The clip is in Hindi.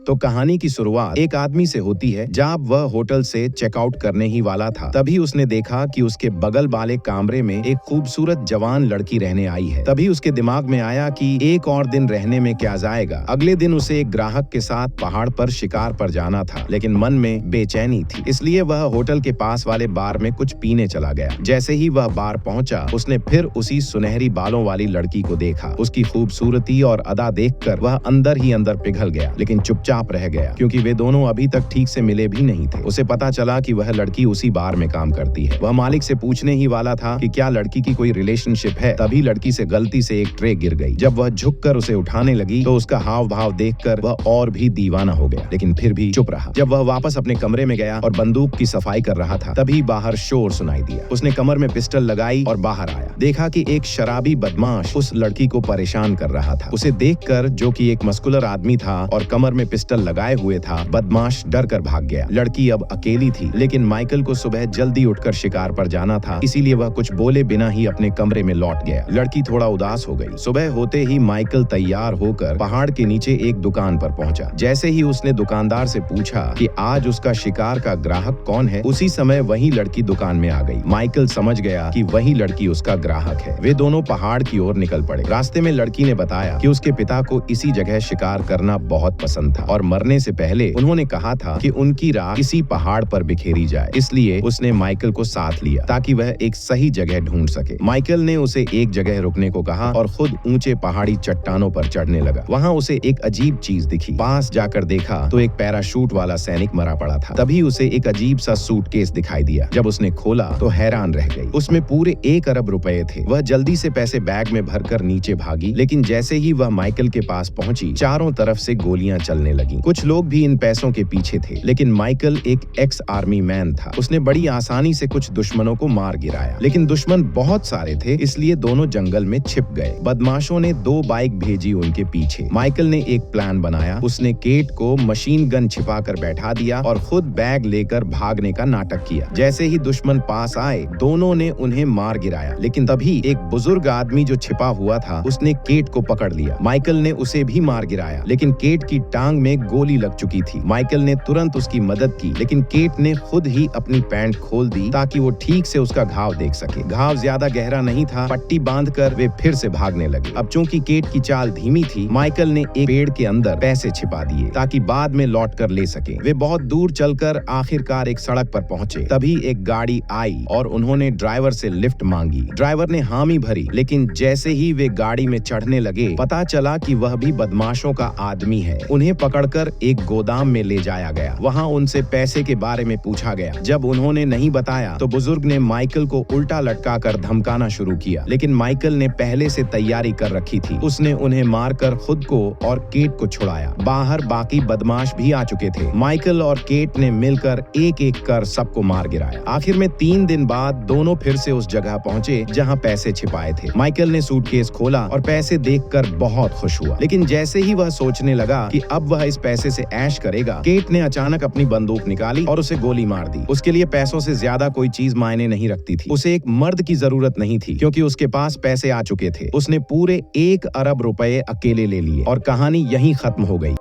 तो कहानी की शुरुआत एक आदमी से होती है। जब वह होटल से चेकआउट करने ही वाला था, तभी उसने देखा कि उसके बगल वाले कमरे में एक खूबसूरत जवान लड़की रहने आई है। तभी उसके दिमाग में आया कि एक और दिन रहने में क्या जाएगा। अगले दिन उसे एक ग्राहक के साथ पहाड़ पर शिकार पर जाना था, लेकिन मन में बेचैनी थी, इसलिए वह होटल के पास वाले बार में कुछ पीने चला गया। जैसे ही वह बार पहुंचा, उसने फिर उसी सुनहरी बालों वाली लड़की को देखा। उसकी खूबसूरती और अदा देखकर वह अंदर ही अंदर पिघल गया, लेकिन चुपचाप रह गया, क्योंकि वे दोनों अभी तक ठीक से मिले भी नहीं थे। उसे पता चला कि वह लड़की उसी बार में काम करती है। वह मालिक से पूछने ही वाला था कि क्या लड़की की कोई रिलेशनशिप है, तभी लड़की से गलती से एक ट्रे गिर गई। जब वह झुककर उसे उठाने लगी तो उसका हाव भाव देखकर वह और भी दीवाना हो गया, लेकिन फिर भी चुप रहा। जब वह वापस अपने कमरे में गया और बंदूक की सफाई कर रहा था, तभी बाहर शोर सुनाई दिया। उसने कमर में पिस्टल लगाई और बाहर आया। देखा कि एक शराबी बदमाश उस लड़की को परेशान कर रहा था। उसे देखकर, जो कि एक मस्कुलर आदमी था और कमर में पिस्टल लगाए हुए था, बदमाश डर कर भाग गया। लड़की अब अकेली थी, लेकिन माइकल को सुबह जल्दी उठकर शिकार पर जाना था, इसीलिए वह कुछ बोले बिना ही अपने कमरे में लौट गया। लड़की थोड़ा उदास हो गई। सुबह होते ही माइकल तैयार होकर पहाड़ के नीचे एक दुकान पर पहुंचा। जैसे ही उसने दुकानदार से पूछा कि आज उसका शिकार का ग्राहक कौन है, उसी समय वही लड़की दुकान में आ गई। माइकल समझ गया कि वही लड़की उसका ग्राहक है। वे दोनों पहाड़ की ओर निकल पड़े। रास्ते में लड़की ने बताया कि उसके पिता को इसी जगह शिकार करना बहुत पसंद था और मरने से पहले उन्होंने कहा था कि उनकी राख इसी पहाड़ पर बिखेरी जाए। इसलिए उसने माइकल को साथ लिया ताकि वह एक सही जगह ढूंढ सके। माइकल ने उसे एक जगह रुकने को कहा और खुद ऊंचे पहाड़ी चट्टानों पर चढ़ने लगा। वहाँ उसे एक अजीब चीज दिखी। पास जाकर देखा तो एक पैराशूट वाला सैनिक मरा पड़ा था। तभी उसे एक अजीब सा सूटकेस दिखाई दिया। जब उसने खोला तो हैरान रह गई। उसमें पूरे 1 अरब रुपए थे। वह जल्दी से पैसे बैग में भरकर नीचे भागी, लेकिन जैसे ही वह माइकल के पास पहुंची, चारों तरफ से गोलियां चलने लगी। कुछ लोग भी इन पैसों के पीछे थे, लेकिन माइकल एक एक्स आर्मी मैन था। उसने बड़ी आसानी से कुछ दुश्मनों को मार गिराया, लेकिन दुश्मन बहुत सारे थे, इसलिए दोनों जंगल में छिप गए। बदमाशों ने 2 बाइक भेजी उनके पीछे। माइकल ने एक प्लान बनाया। उसने केट को मशीन गन छिपा कर बैठा दिया और खुद बैग लेकर भागने का नाटक किया। जैसे ही दुश्मन पास आए, दोनों ने उन्हें मार गिराया, लेकिन तभी एक बुजुर्ग आदमी जो छिपा हुआ था, उसने केट को पकड़ लिया। माइकल ने उसे भी मार गिराया, लेकिन केट की टांग में गोली लग चुकी थी। माइकल ने तुरंत उसकी मदद की, लेकिन केट ने खुद ही अपनी पैंट खोल दी ताकि वो ठीक से उसका घाव देख सके। घाव ज्यादा गहरा नहीं था। पट्टी बांधकर वे फिर से भागने लगे। अब चूंकि केट की चाल धीमी थी, माइकल ने एक पेड़ के अंदर पैसे छिपा दिए ताकि बाद में लौट कर ले सके। वे बहुत दूर चलकर आखिरकार एक सड़क पर पहुंचे। तभी एक गाड़ी आई और उन्होंने ड्राइवर से लिफ्ट मांगी। ड्राइवर ने हामी भरी, लेकिन जैसे ही वे गाड़ी में चढ़ने लगे, पता चला कि वह भी बदमाशों का आदमी है। उन्हें पकड़कर एक गोदाम में ले जाया गया। वहाँ उनसे पैसे के बारे में पूछा गया। जब उन्होंने नहीं बताया तो बुजुर्ग ने माइकल को उल्टा लटकाकर धमकाना शुरू किया, लेकिन माइकल ने पहले से तैयारी कर रखी थी। उसने उन्हें मारकर खुद को और केट को छुड़ाया। बाहर बाकी बदमाश भी आ चुके थे। माइकल और केट ने मिलकर एक एक कर सबको मार गिराया। आखिर में 3 दिन बाद दोनों फिर से उस जगह पहुंचे जहां पैसे छिपाए थे। माइकल ने सूटकेस खोला और पैसे देखकर बहुत खुश हुआ, लेकिन जैसे ही वह सोचने लगा कि अब वह इस पैसे से ऐश करेगा, केट ने अचानक अपनी बंदूक निकाली और उसे गोली मार दी। उसके लिए पैसों से ज्यादा कोई चीज मायने नहीं रखती थी। उसे एक मर्द की जरूरत नहीं थी, क्योंकि उसके पास पैसे आ चुके थे। उसने पूरे 1 अरब रुपए अकेले ले लिए और कहानी यहीं खत्म हो गई।